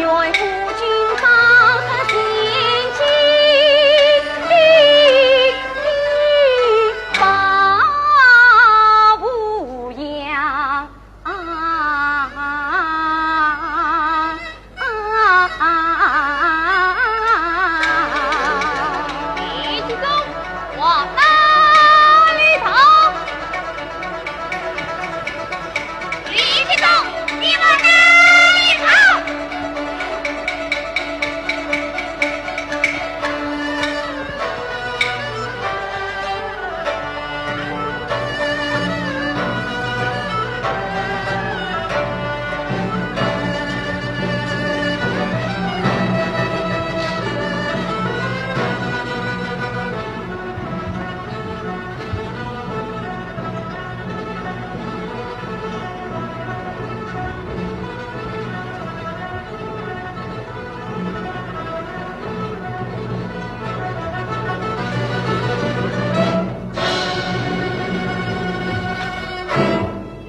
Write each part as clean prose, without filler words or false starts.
愿夫君当心机，把无恙。李继忠往哪里逃？李继忠，你往哪里逃？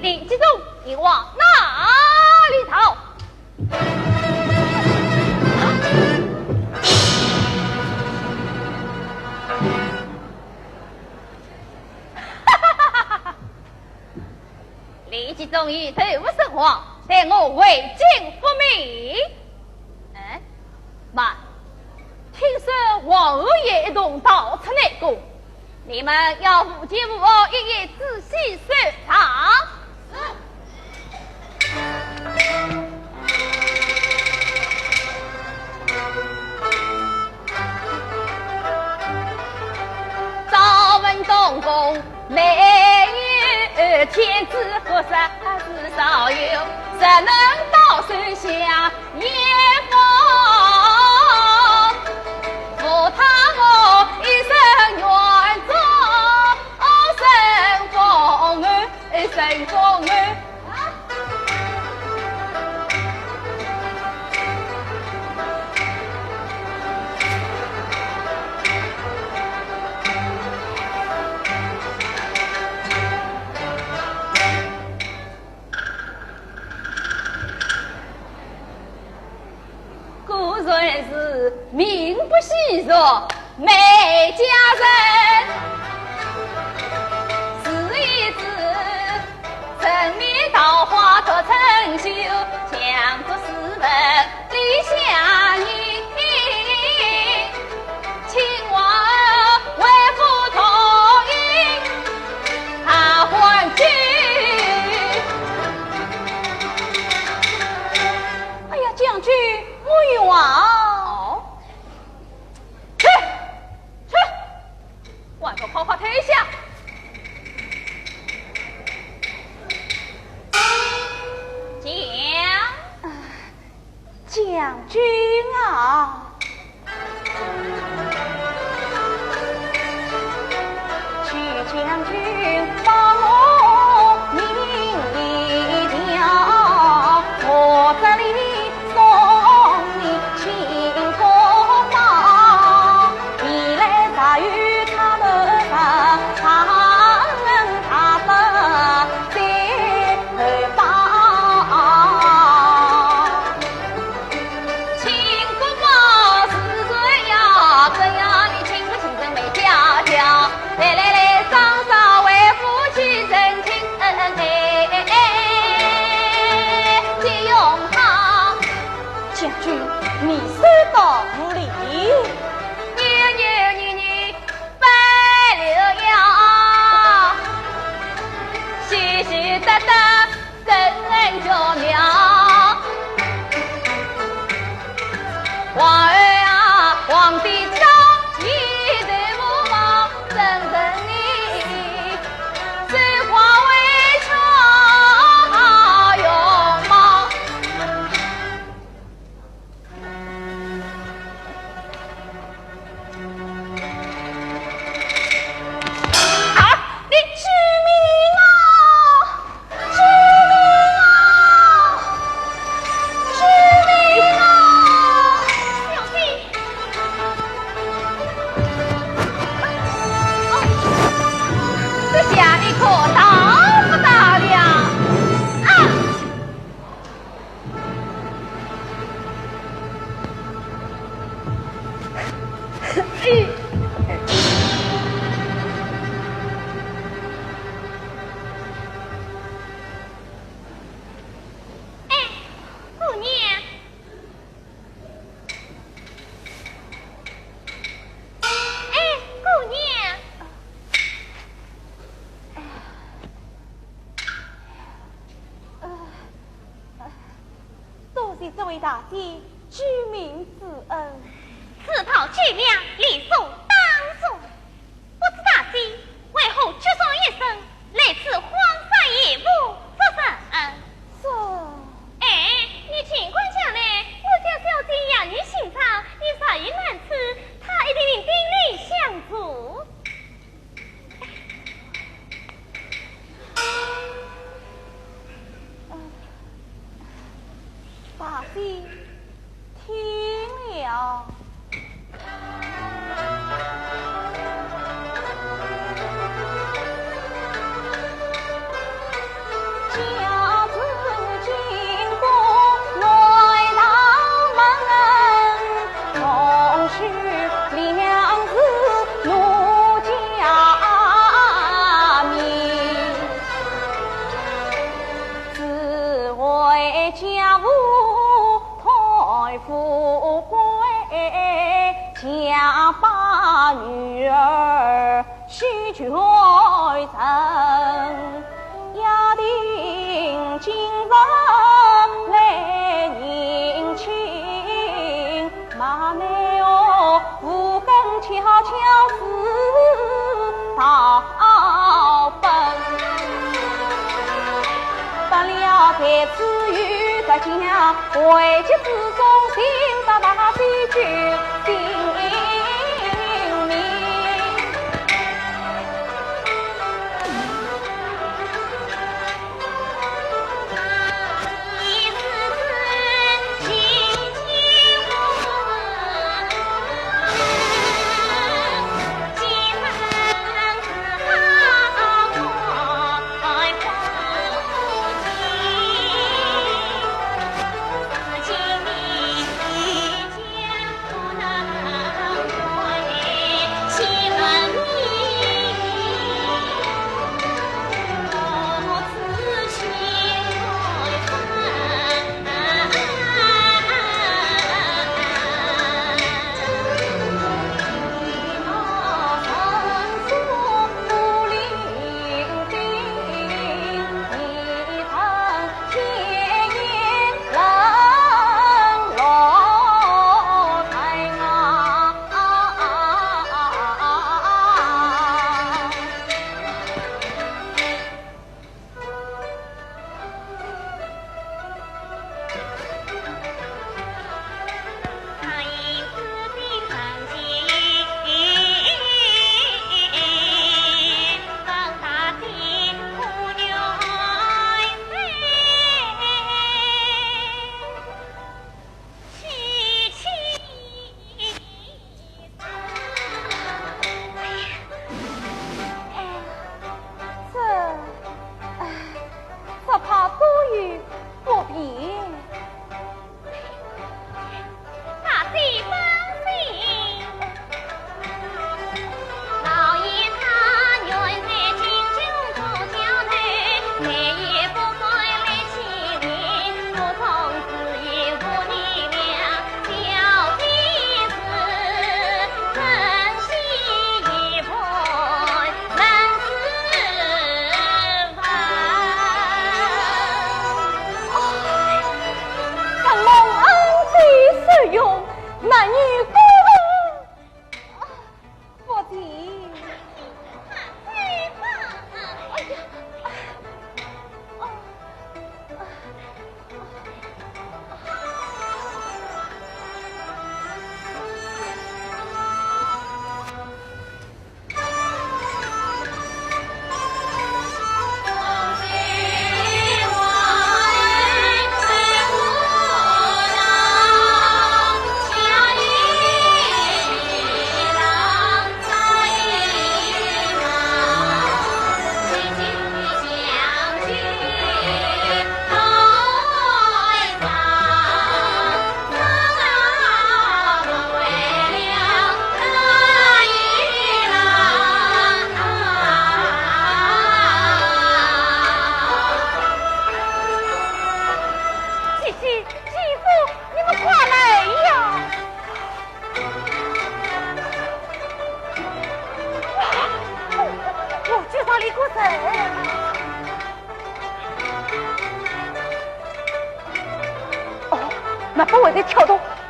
李继忠，你往哪里逃？李继忠以头无生话，待我为京复命。妈，听说王二爷一同逃出内宫，你们要无奸无恶，一一仔细搜查。朝闻东宫美女天子和啥子少有，谁能到手下也放？扶他我一生愿做神风儿，神风儿。是名不虚说美佳人，此一子神秘桃花可成就，强作斯文理想意，请王儿为父同意他婚娶。哎呀，将军不冤。万个抛花推下，将军啊，去将军帮我明一条，我这里送你清风帽，你来茶雨。你收到无礼，你白留洋，细细得得跟人叫娘，王儿啊，皇帝长一头无毛，真正你这话为超用吗？为大姐知命之恩，此讨巨量，理所当然。不知大姐为何屈上一生来此荒山野谷作甚？这哎，你尽管讲来，我家小姐养女欣赏，你啥也难吃，她一定能鼎力相助。大姐听了。家把女儿许绝成，压定今日来迎亲。妈妹哦，无根悄悄是到本，不料该子玉得家，回家之中心大大悲剧心。今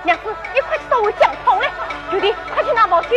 娘子，你快去找我讲堂来，兄弟，快去拿毛巾。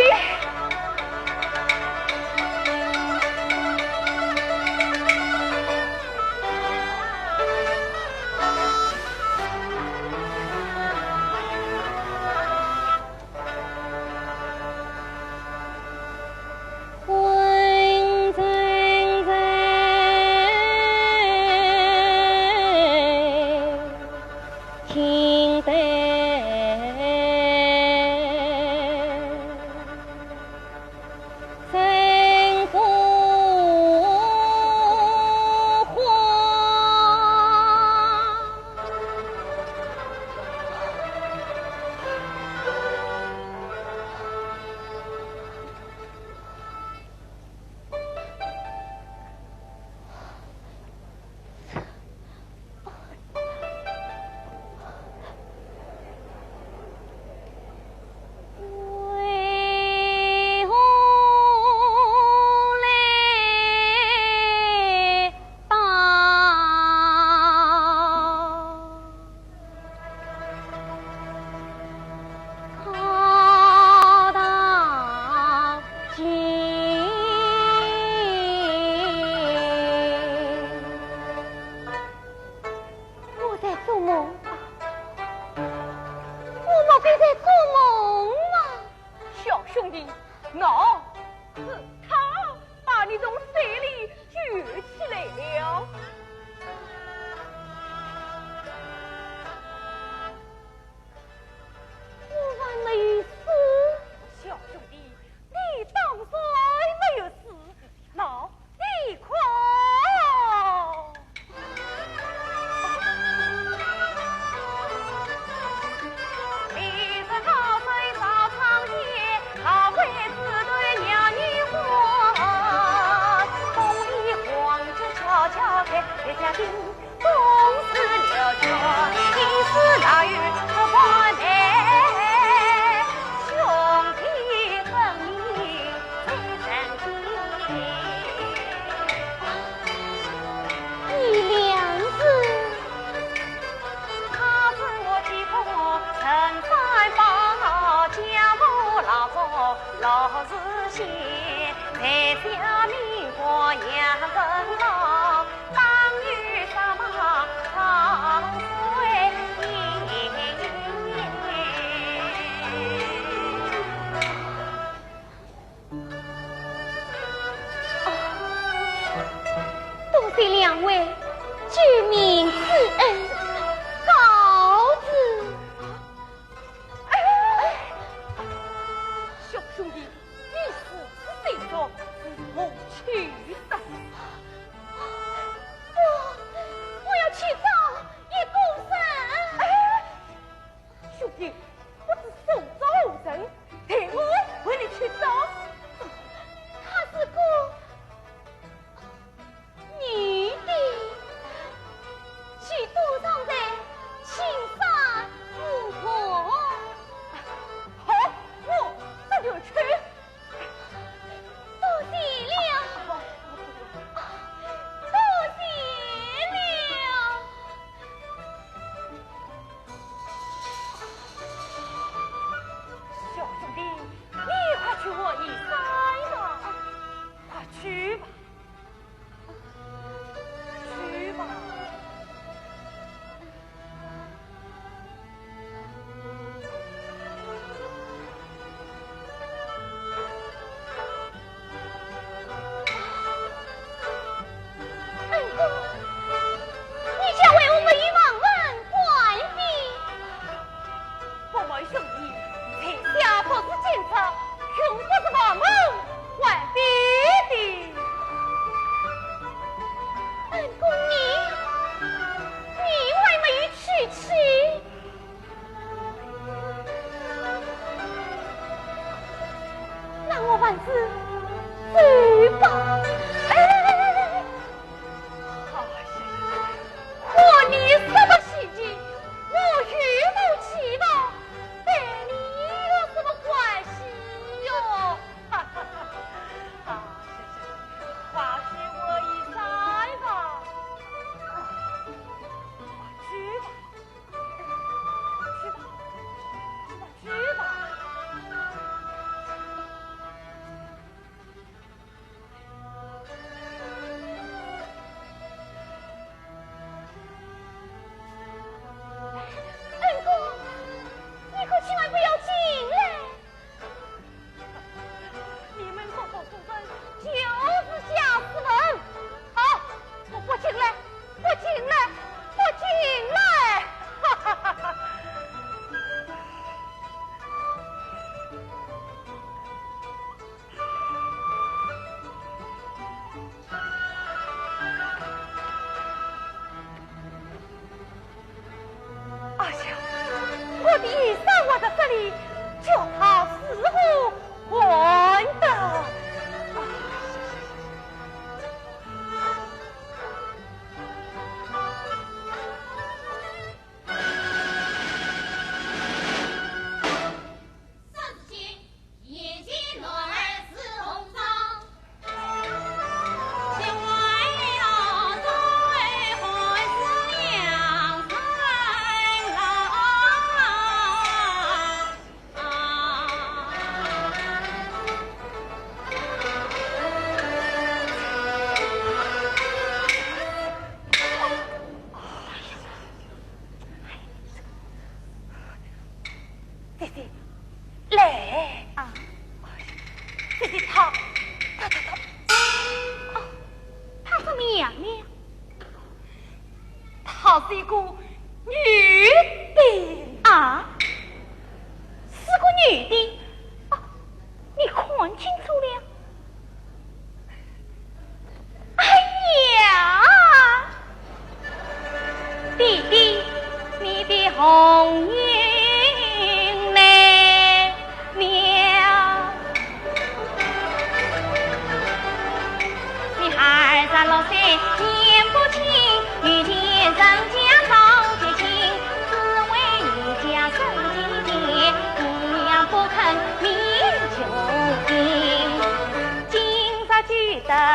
里，叫他死后还的。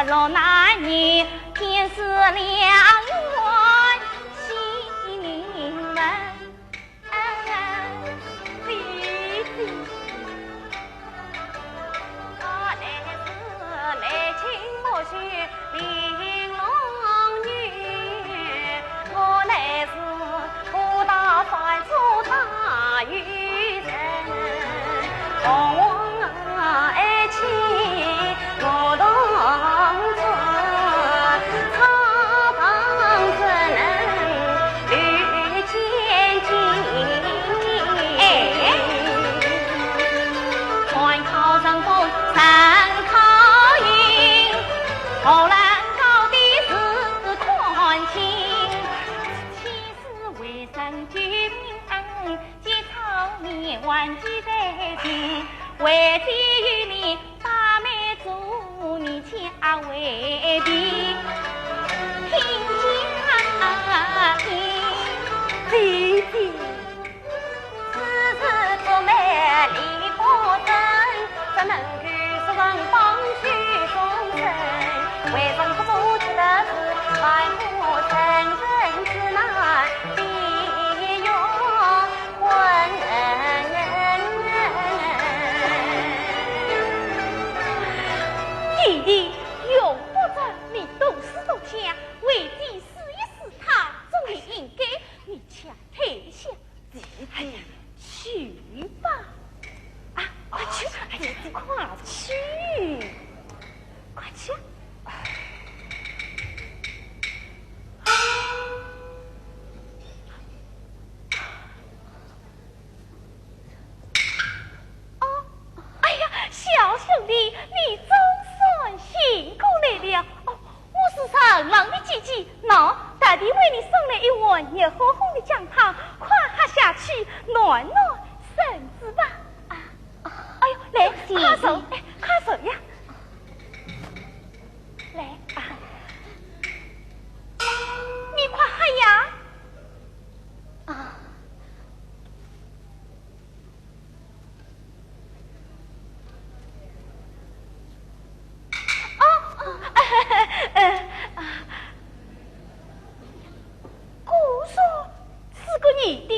老男女天是良缘，喜临门，弟弟，我乃是来亲莫须玲珑女，我乃是武大凡出大愚人，同我爱情我同。后来高的是宽情，前世为生救命恩，结草年万计在心，为地与你把妹做你家为弟，听家听弟弟，此次做妹离过真，怎能去是人帮去终身。为什不做出的是万古成人之难，必有婚弟弟用不着你动思动想，为弟试一试他，总也应该你且退下弟弟去吧。啊，快去，弟弟快去，快去。小兄弟，你总算醒过来了。哦，我是长郎的姐姐，大弟为你送来一碗热烘烘的姜汤，快喝下去，暖暖身子吧。哎呦，来，快手，快手呀！来啊，你快喝呀！啊。姑说是个女的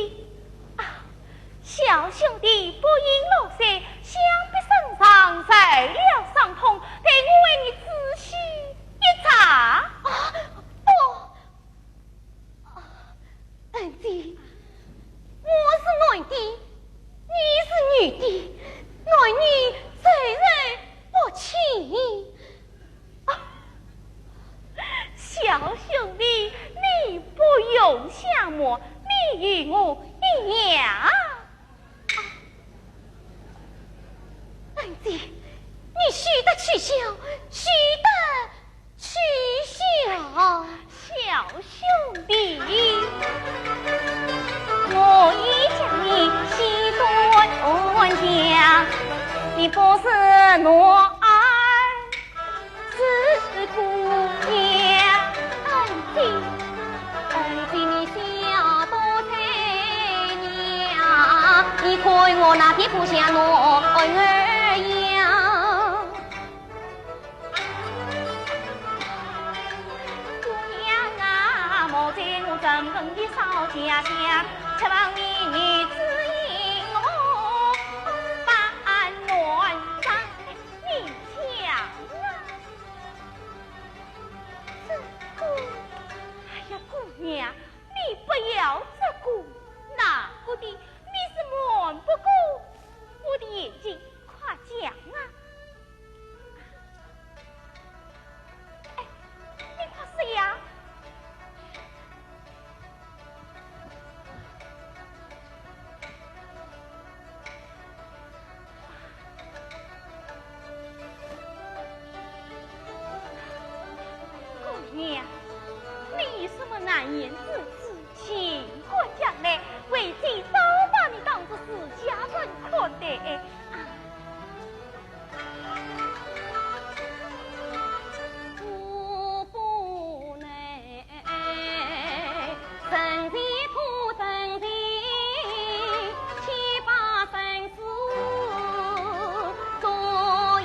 啊，小兄弟不应落塞，想必身上受了伤痛，待我为你仔细一查。恩弟，我是男的，你是女的，男女谁人不亲？小兄弟，你不用想我，你与我一样。恩弟，你须得取消，须得取消。小兄弟，我已将你心断。你不是我儿是姑娘，恩弟你小多才娘，你看我那天不像我儿样。姑娘啊，莫在我整根的少家乡，吃望你女子引我把暖在面前啊。哎呀，姑娘，你不要责顾，那个的你是瞒不过我的眼睛，快讲啊！哎，你快说呀！姑娘，你有什么难言之事，请快讲来，为妻早把你当作是家人看待。我不能神仙破神仙，七八生死做一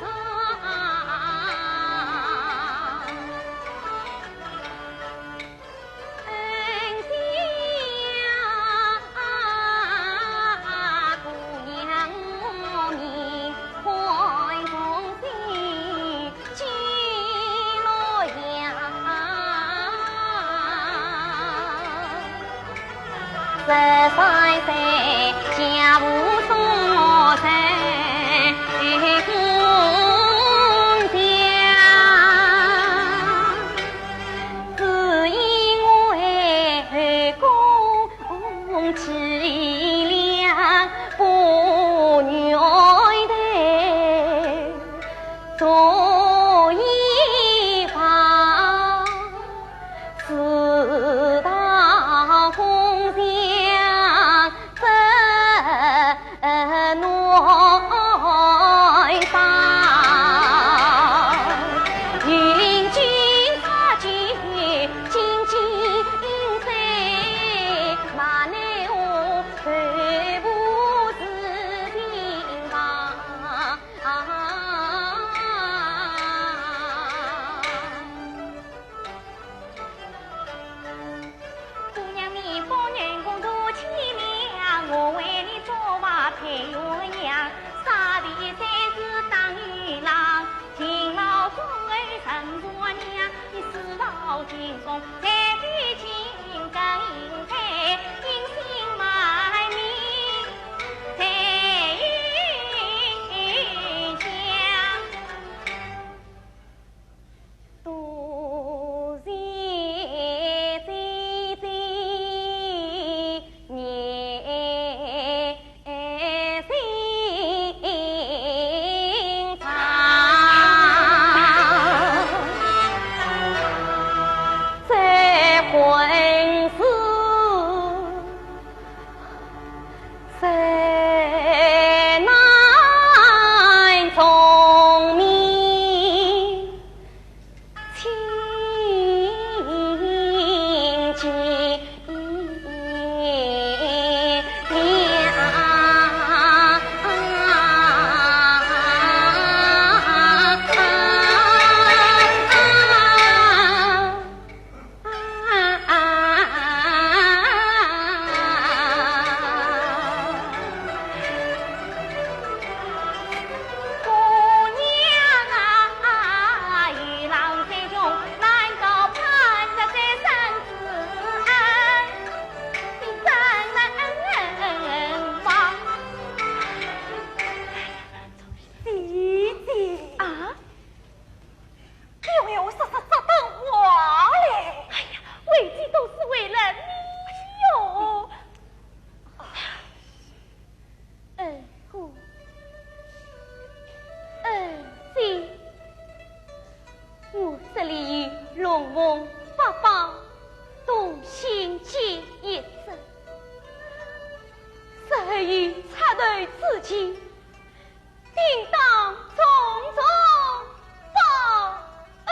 场。恩弟呀，姑娘我明怀忠心记洛阳，13岁家务所在公家，只因为公凄凉不女的，所以把四大公家怎奈当？御林军察觉紧紧追，马内我全部是平房。姑娘你帮人工多凄凉，我为你做娃配鸳鸯，杀敌三次当玉郎，勤劳忠儿成婆娘，你世道轻松才对情更应配，因心埋名才云香。多谢姐姐年心肠，再婚事再难从命。亲近姑娘啊，与郎再穷，难搞盼着再生子恩，你怎能忘？姐姐啊，有啥等我嘞？哎呀，为妻都是为了你哟。姑。姐，我这里与龙王八帮同心结一致，实与插头之间，定当种种报恩。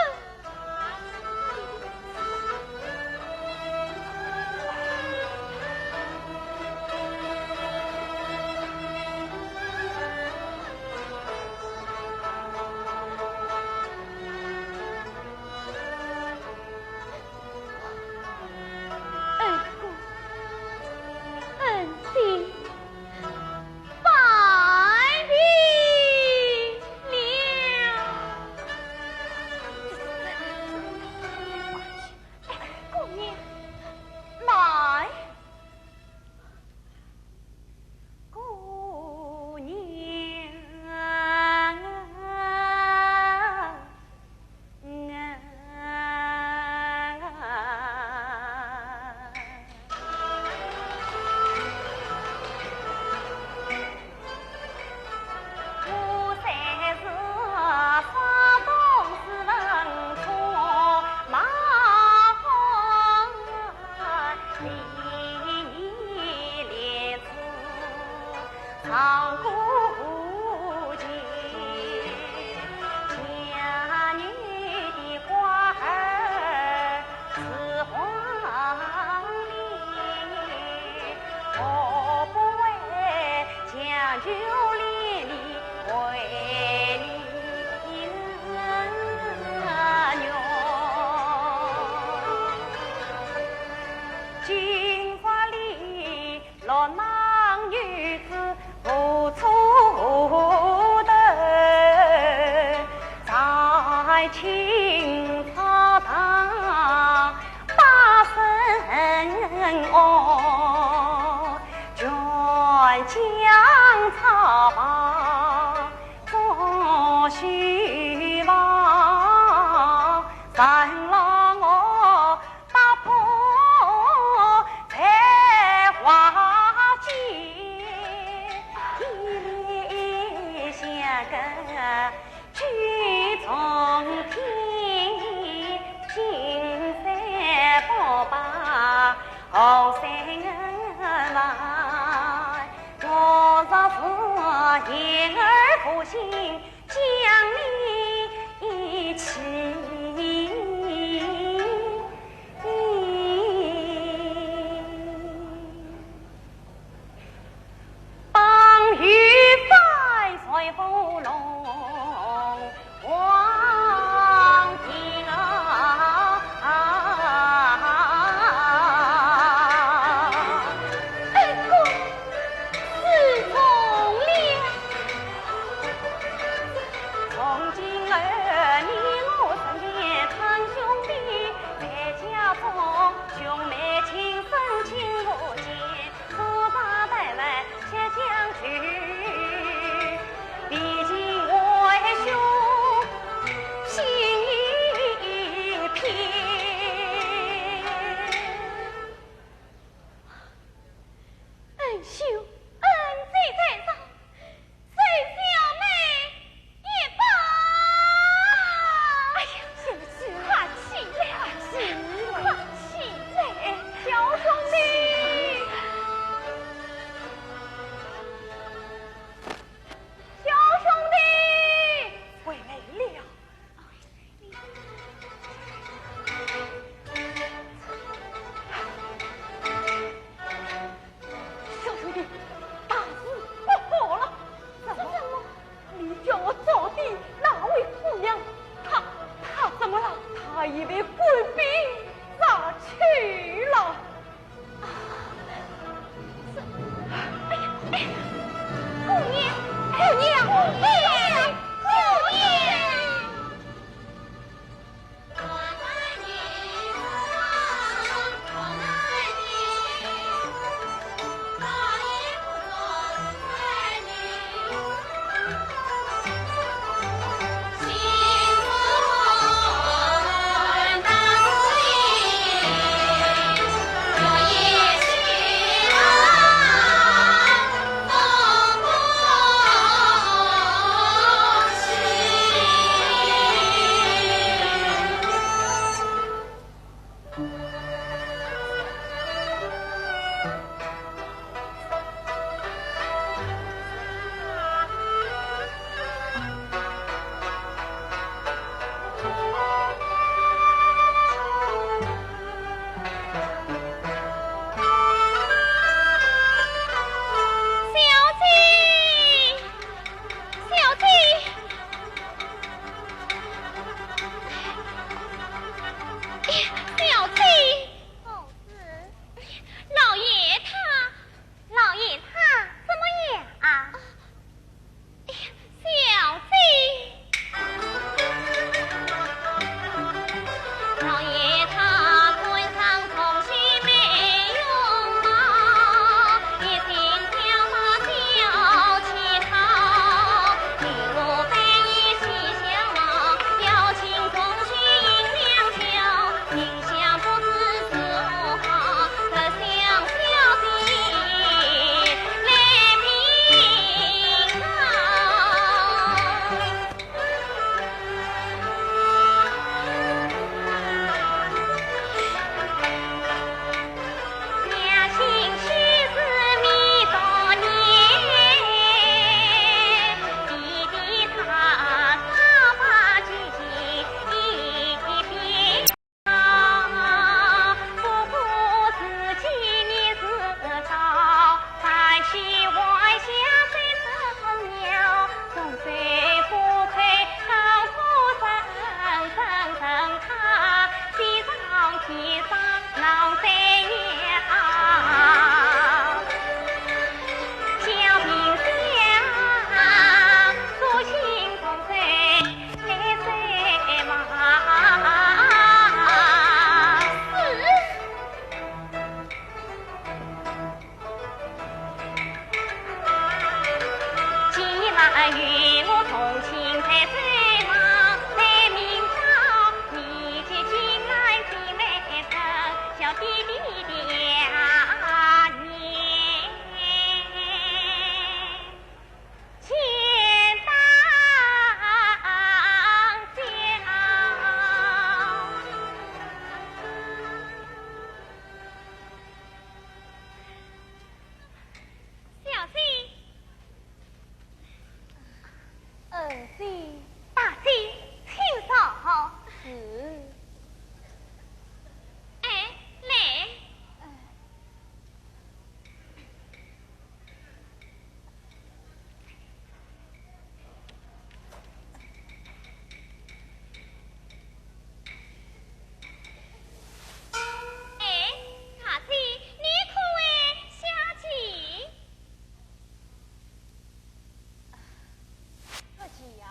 与我同行在水旁，在明朝你接进来的美分，小弟弟的年前当家。小心！儿媳大姐，请坐。是。哎，来。哎，大姐，你可会下棋？这棋呀，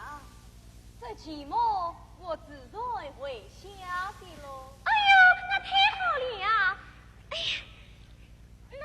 这期末我自然会下的喽。哎呦，那太好了呀！哎呀，那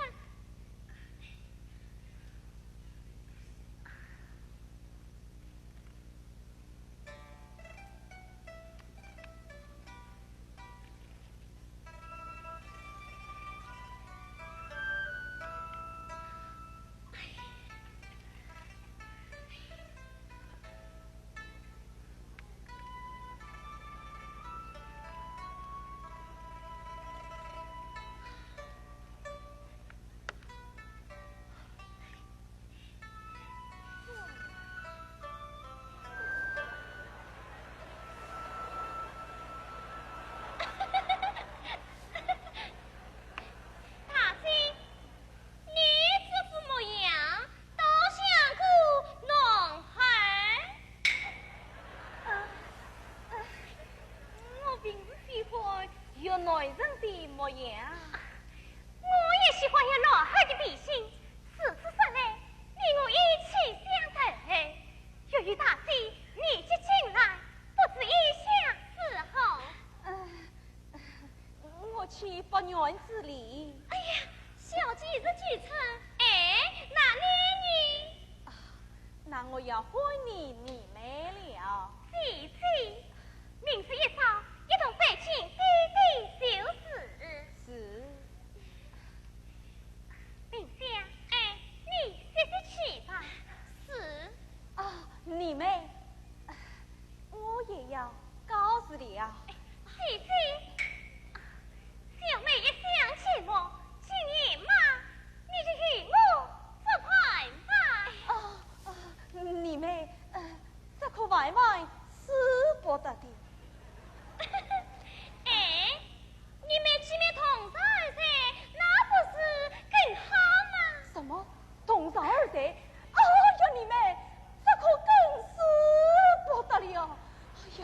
大姐，你这副模样，倒像个男孩。我并不喜欢有男人的模样。我也喜欢有男孩的脾性，此次上来，令我意气相投。由于大姐年纪轻来，不知意下伺候。我岂不愿之理？哎呀，小姐这几寸，哎，那你那我要欢你妹了。姐姐，明日一早一同拜请弟弟修饰。是。冰香，哎，你歇去吧。是。啊，你妹，我也要告辞了。姐姐，小妹一厢情愿，今夜嘛，你就与我做拍卖。你妹，这可外卖是不得的。哎，你们姐妹同上二噻，那不是更好吗？什么同上二贼？哎呀，你妹，这可更是不得了。哎呀，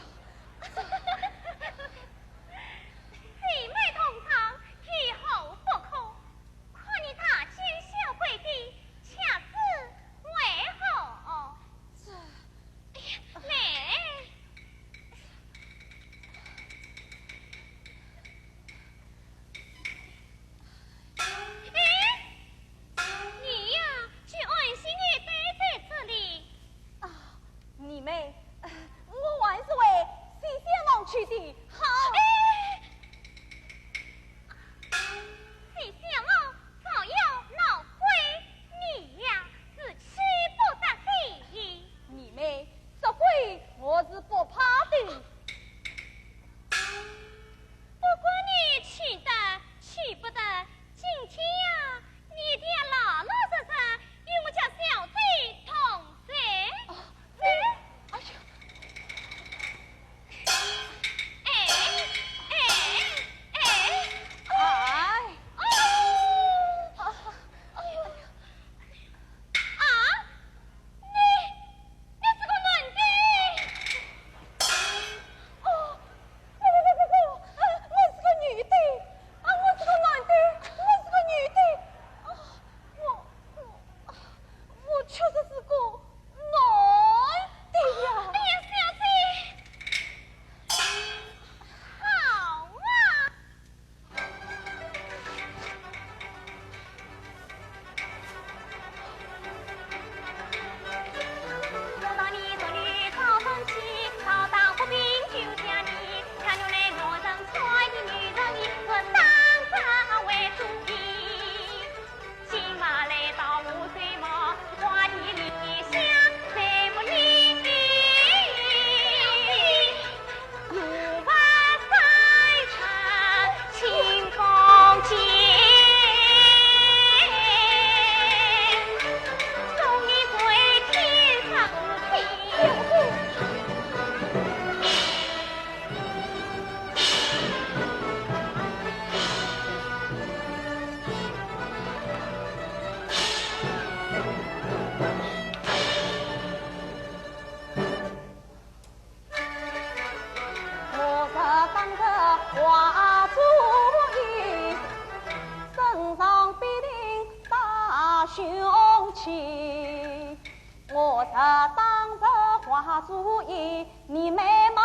我是当着花主意，你美貌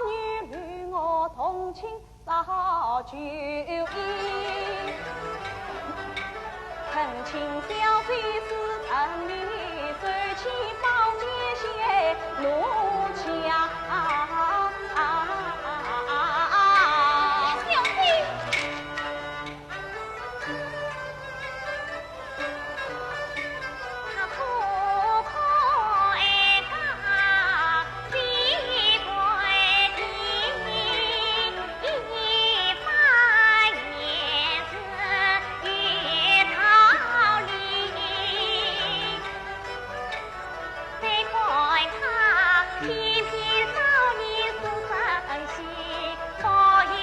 女与我同寝早就依。恳请小翠是城里收起宝剑血怒枪。小翠，他破开他几块地，一番言辞与道理，再怪他偏偏少年不珍惜，所以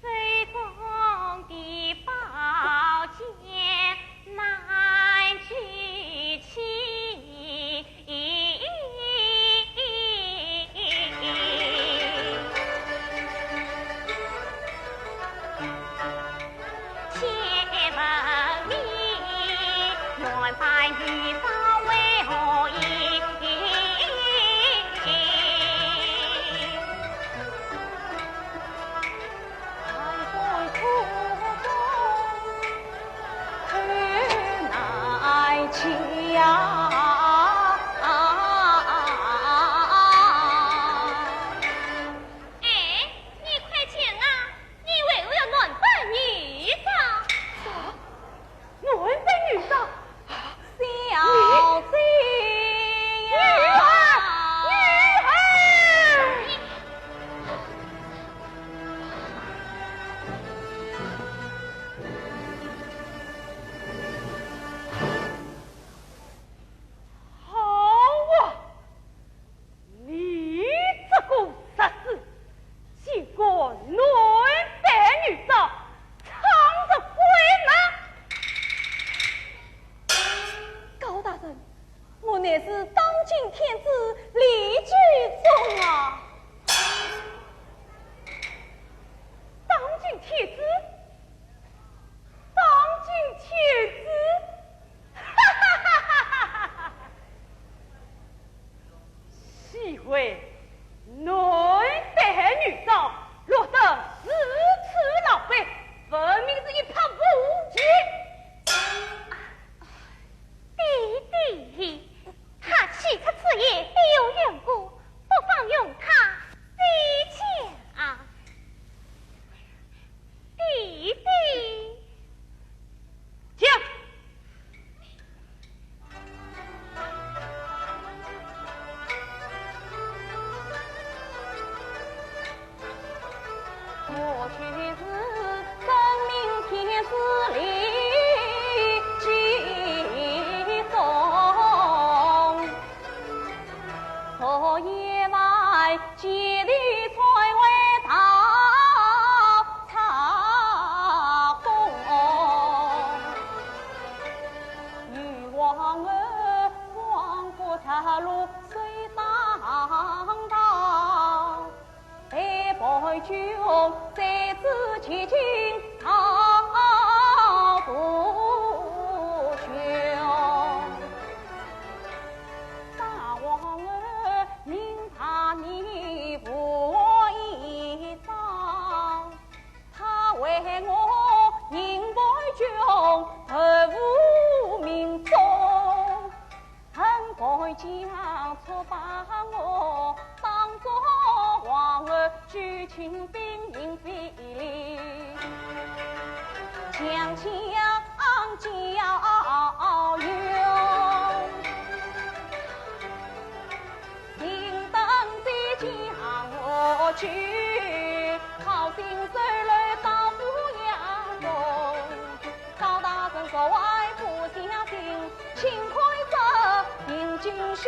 最终的宝剑难举起。且问你，原拜女方为何意？在途中去乃家。哎，你快讲啊！你为何要乱扮女装？乱扮女装，小翠呀！好啊！你这个杀子，竟敢乱扮女装，藏着鬼呢！高大人，我乃是当今天子李居中啊！当今天子，当今天子，哈哈哈哈哈哈！喜为乱扮女装，落得如此老辈，分明是一派无稽。弟弟，他起出此言必有缘故，不妨用他为讲。弟弟，讲。我却是真命天子李继宗，昨夜来接力才为讨茶公，与王儿黄过茶路水当道。待白酒再次齐尽讨不休。大王儿明察你不依照，他为我迎白酒而无名宗，恨该将错把我当作王儿举亲兵营费力，强强交用，定等再将我去，好心收来当副衙中。高大人所谓不相信，请快走迎军婿。